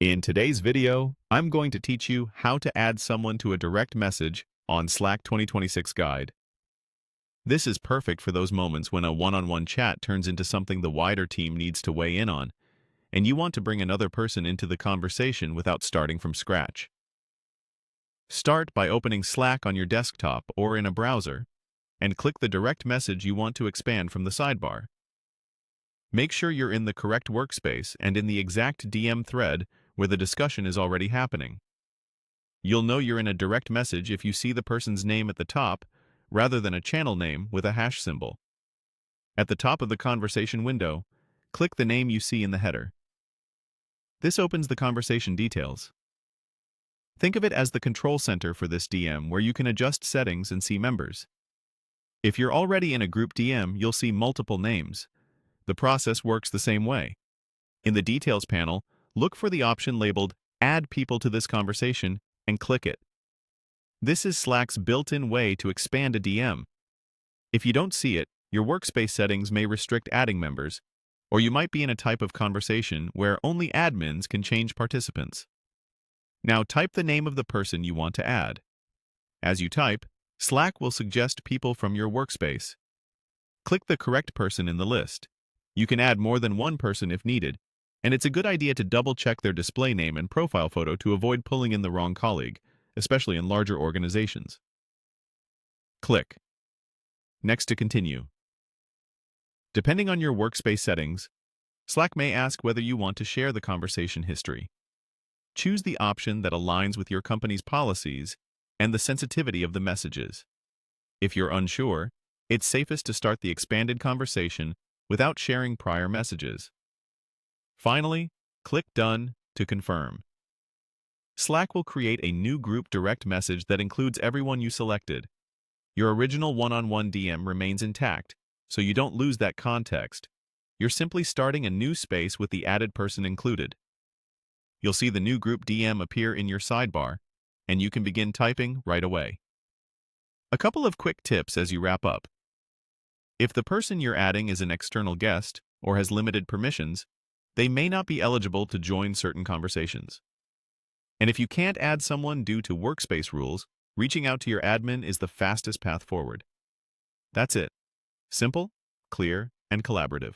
In today's video, I'm going to teach you how to add someone to a direct message on Slack 2026 Guide. This is perfect for those moments when a one-on-one chat turns into something the wider team needs to weigh in on, and you want to bring another person into the conversation without starting from scratch. Start by opening Slack on your desktop or in a browser, and click the direct message you want to expand from the sidebar. Make sure you're in the correct workspace and in the exact DM thread where the discussion is already happening. You'll know you're in a direct message if you see the person's name at the top rather than a channel name with a hash symbol. At the top of the conversation window, click the name you see in the header. This opens the conversation details. Think of it as the control center for this DM where you can adjust settings and see members. If you're already in a group DM, you'll see multiple names. The process works the same way. In the Details panel, look for the option labeled Add People to this conversation and click it. This is Slack's built-in way to expand a DM. If you don't see it, your workspace settings may restrict adding members, or you might be in a type of conversation where only admins can change participants. Now type the name of the person you want to add. As you type, Slack will suggest people from your workspace. Click the correct person in the list. You can add more than one person if needed, and it's a good idea to double-check their display name and profile photo to avoid pulling in the wrong colleague, especially in larger organizations. Click. Next to continue. Depending on your workspace settings, Slack may ask whether you want to share the conversation history. Choose the option that aligns with your company's policies and the sensitivity of the messages. If you're unsure, it's safest to start the expanded conversation without sharing prior messages. Finally, click Done to confirm. Slack will create a new group direct message that includes everyone you selected. Your original one-on-one DM remains intact, so you don't lose that context. You're simply starting a new space with the added person included. You'll see the new group DM appear in your sidebar, and you can begin typing right away. A couple of quick tips as you wrap up. If the person you're adding is an external guest or has limited permissions, they may not be eligible to join certain conversations. And if you can't add someone due to workspace rules, reaching out to your admin is the fastest path forward. That's it. Simple, clear, and collaborative.